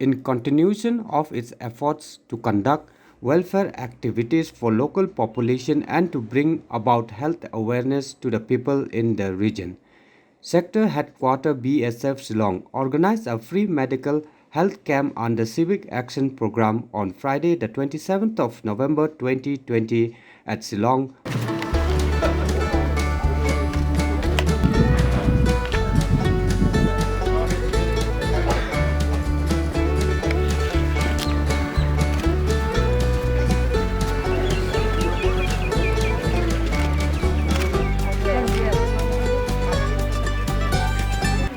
in continuation of its efforts to conduct welfare activities for local population and to bring about health awareness to the people in the region. Sector Headquarter BSF Shillong organized a free medical health camp under Civic Action Program on Friday the 27th of November 2020 at Shillong.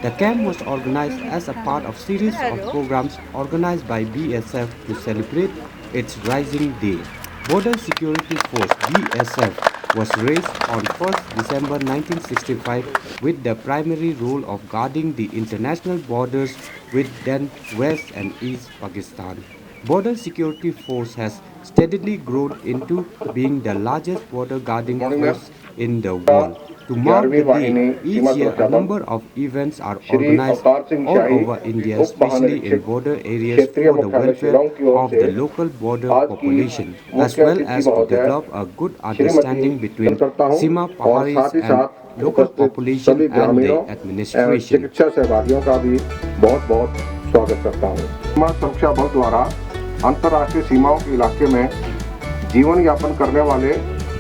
The camp was organized as a part of series of programs organized by BSF to celebrate its Rising Day. Border Security Force BSF was raised on 1st December 1965 with the primary role of guarding the international borders with then West and East Pakistan. Border Security Force has steadily grown into being the largest border guarding force in the world. To mark the day, each year a number of events are organized all over India, especially in border areas for the welfare of the local border population, as well as to develop a good understanding between Sima Paharis and local population and the administration. चिकित्सा सहभागियों का भी बहुत-बहुत स्वागत करता हूँ। सीमा सुरक्षा बल द्वारा अंतर्राष्ट्रीय सीमाओं के इलाके में जीवन यापन करने वाले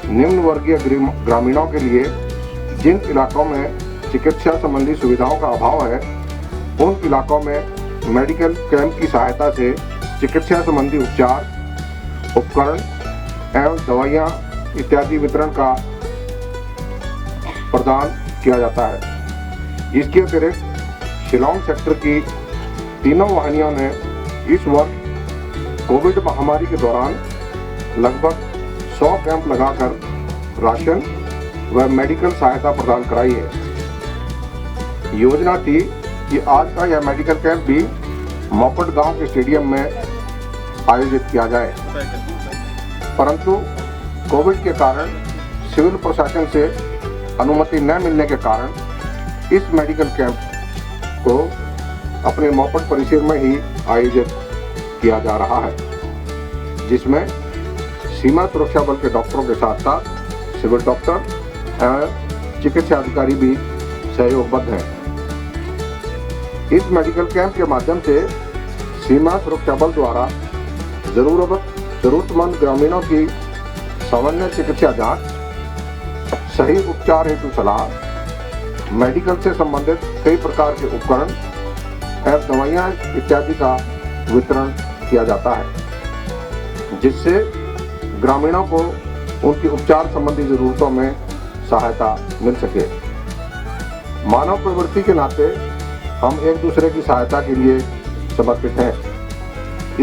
निम्न वर्गीय ग्रामीणों के लिए जिन इलाकों में चिकित्सा संबंधी सुविधाओं का अभाव है, उन इलाकों में मेडिकल कैंप की सहायता से चिकित्सा संबंधी उपचार, उपकरण एवं दवाइयाँ इत्यादि वितरण का प्रदान किया जाता है। इसके अतिरिक्त शिलांग सेक्टर की तीनों वाहिनियों ने इस वर्ष कोविड महामारी के दौरान लगभग 100 कैंप लगाकर राशन व मेडिकल सहायता प्रदान कराई है। योजना थी कि आज का यह मेडिकल कैंप भी मोपट गांव के स्टेडियम में आयोजित किया जाए, परंतु कोविड के कारण सिविल प्रशासन से अनुमति न मिलने के कारण इस मेडिकल कैंप को अपने मोपट परिसर में ही आयोजित किया जा रहा है, जिसमें सीमा सुरक्षा बल के डॉक्टरों के साथ साथ सिविल डॉक्टर एवं चिकित्सा अधिकारी भी सहयोगबद्ध हैं। इस मेडिकल कैंप के माध्यम से सीमा सुरक्षा बल द्वारा जरूरतमंद ग्रामीणों की सामान्य चिकित्सा जांच, सही उपचार हेतु सलाह, मेडिकल से संबंधित कई प्रकार के उपकरण एवं दवाइयाँ इत्यादि का वितरण किया जाता है, जिससे ग्रामीणों को उनकी उपचार संबंधी जरूरतों में सहायता मिल सके। मानव प्रवृत्ति के नाते हम एक दूसरे की सहायता के लिए समर्पित हैं।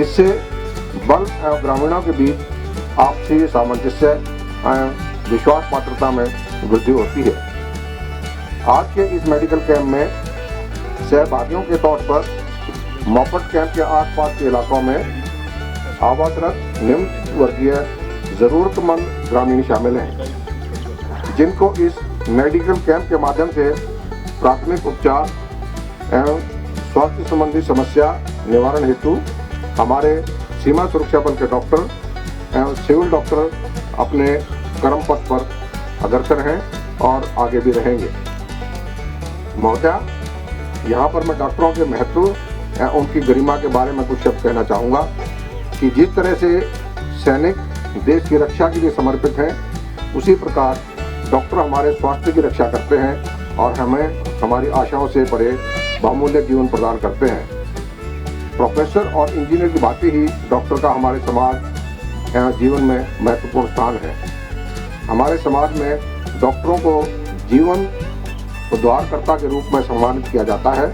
इससे बल एवं ग्रामीणों के बीच आपसी सामंजस्य एवं विश्वास पात्रता में वृद्धि होती है। आज के इस मेडिकल कैंप में सहभागियों के तौर पर मोपट कैंप के आसपास के इलाकों में आवासरत निम्न वर्गीय जरूरतमंद ग्रामीण शामिल हैं, जिनको इस मेडिकल कैंप के माध्यम से प्राथमिक उपचार एवं स्वास्थ्य संबंधी समस्या निवारण हेतु हमारे सीमा सुरक्षा बल के डॉक्टर एवं सिविल डॉक्टर अपने कर्म पथ पर अग्रसर हैं और आगे भी रहेंगे। महोदया, यहाँ पर मैं डॉक्टरों के महत्व एवं उनकी गरिमा के बारे में कुछ शब्द कहना चाहूँगा कि जिस तरह से सैनिक देश की रक्षा के लिए समर्पित हैं, उसी प्रकार डॉक्टर हमारे स्वास्थ्य की रक्षा करते हैं और हमें हमारी आशाओं से परे बहुमूल्य जीवन प्रदान करते हैं। प्रोफेसर और इंजीनियर की भांति ही डॉक्टर का हमारे समाज एवं जीवन में महत्वपूर्ण स्थान है। हमारे समाज में डॉक्टरों को जीवन उद्धारकर्ता के रूप में सम्मानित किया जाता है,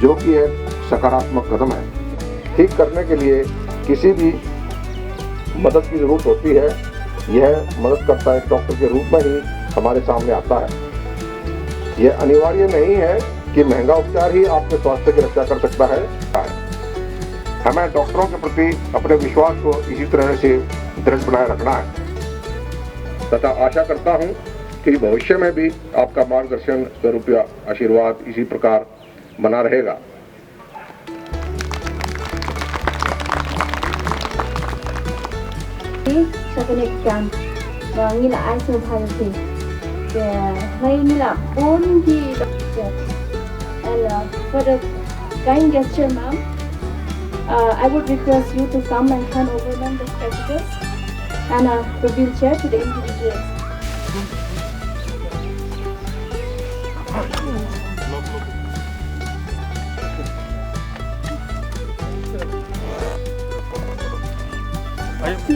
जो कि एक सकारात्मक कदम है। ठीक करने के लिए किसी भी मदद की जरूरत होती है, यह मदद करता है डॉक्टर के रूप में ही हमारे सामने आता है। यह अनिवार्य नहीं है कि महंगा उपचार ही आपके स्वास्थ्य की रक्षा कर सकता है। हमें डॉक्टरों के प्रति अपने विश्वास को इसी तरह से दृढ़ बनाए रखना है तथा आशा करता हूं कि भविष्य में भी आपका मार्गदर्शन स्वरूप आशीर्वाद इसी प्रकार बना रहेगा। Sakit kan, ngila ai survival thing. Hay ngila bốn thì and for the kind gesture, ma'am, I would request you to come and hand over them the spectacles and the wheelchair to the individuals.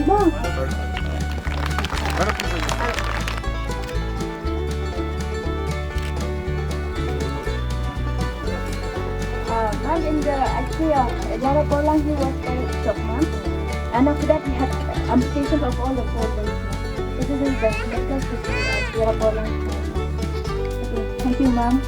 Ma'am, in the actually Yara Bolang he was very shocked, ma'am. And after that he had amputations of all the four limbs. This is his best necklace to see Yara Bolang. Okay, thank you, ma'am.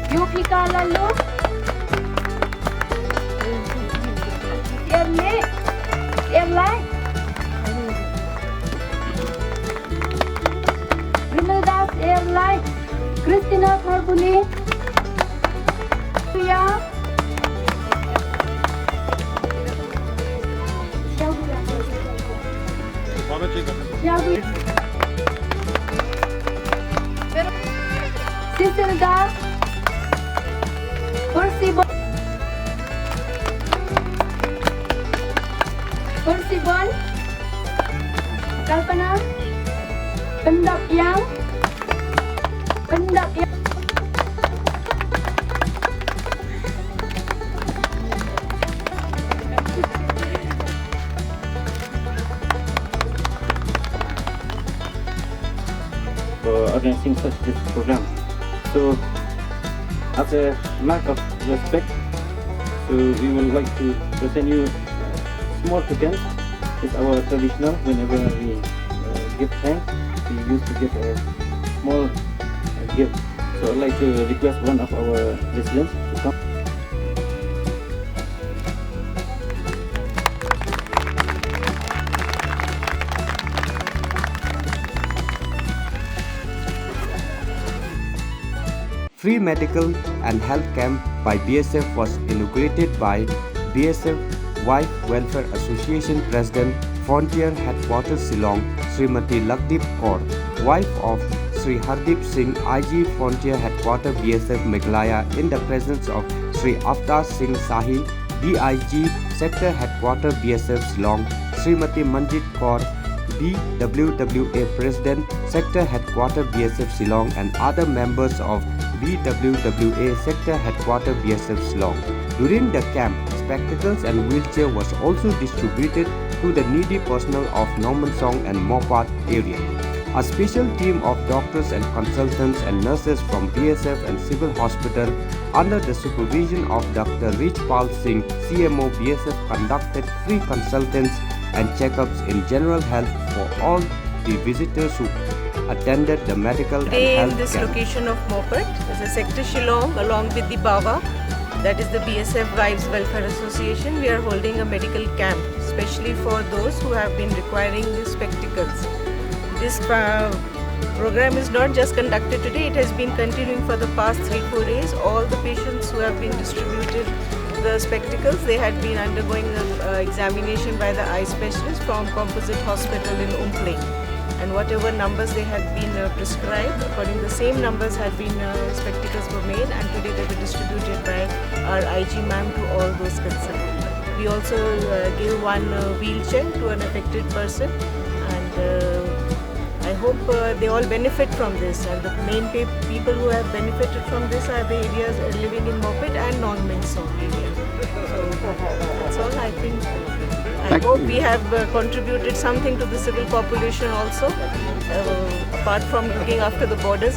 Yupika lalu airline Vinildas airline Christina Tharbuni Priya Sisilda Persibon Kalpana Pendap yang for organizing such this program. So as a mark of respect, so we would like to present you small tokens. It's our traditional. Whenever we give thanks, we used to give a small gift. So I'd like to request one of our residents to come. Free medical and health camp by BSF was inaugurated by BSF Wife Welfare Association President, Frontier Headquarters Shillong, Srimati Lakdeep Kaur, wife of Sri Hardeep Singh, IG Frontier Headquarters BSF Meghalaya, in the presence of Sri Avtar Singh Sahi, DIG Sector Headquarters BSF Shillong, Srimati Manjit Kaur, BWWA President, Sector Headquarters BSF Shillong, and other members of BWWA Sector Headquarters BSF Shillong. During the camp, spectacles and wheelchair was also distributed to the needy personnel of Normansong and Mopat area. A special team of doctors and consultants and nurses from BSF and Civil Hospital under the supervision of Dr. Richpal Singh, CMO BSF, conducted free consultants and checkups in general health for all the visitors who attended the medical Today and health in this camp. location of Mopat, as a sector Shillong along with the BAWA, that is the BSF Wives Welfare Association, we are holding a medical camp, especially for those who have been requiring these spectacles. This program is not just conducted today, it has been continuing for the past 3-4 days. All the patients who have been distributed the spectacles, they had been undergoing examination by the eye specialist from Composite Hospital in Umpleng. And whatever numbers they had been prescribed, according to the same numbers had been spectacles were made, and today they were distributed by our IG ma'am to all those concerned. We also gave one wheelchair to an affected person, and I hope they all benefit from this. And the main people who have benefited from this are the areas living in Mopat and non-Minsong area. So that's all I think. I hope we have contributed something to the civil population also, apart from looking after the borders.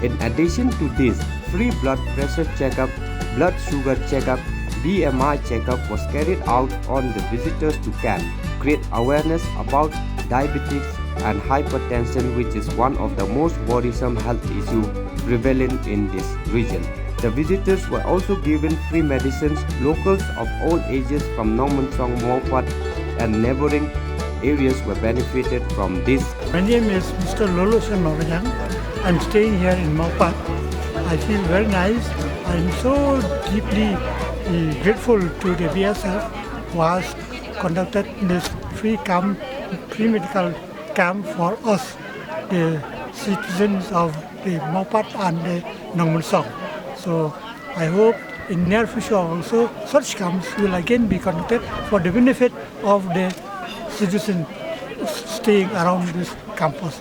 In addition to this, free blood pressure checkup, blood sugar checkup, BMI checkup was carried out on the visitors to camp, create awareness about diabetes and hypertension, which is one of the most worrisome health issues prevalent in this region. The visitors were also given free medicines. Locals of all ages from Nomunsong, Mopat and neighboring areas were benefited from this. My name is Mr. Lolosan Mawajang. I'm staying here in Mopat. I feel very nice. I'm so deeply grateful to the BSF who has conducted this free medical camp for us, the citizens of the Mopat and the Nomunsong. So I hope in near future also such camps will again be conducted for the benefit of the citizens staying around this campus.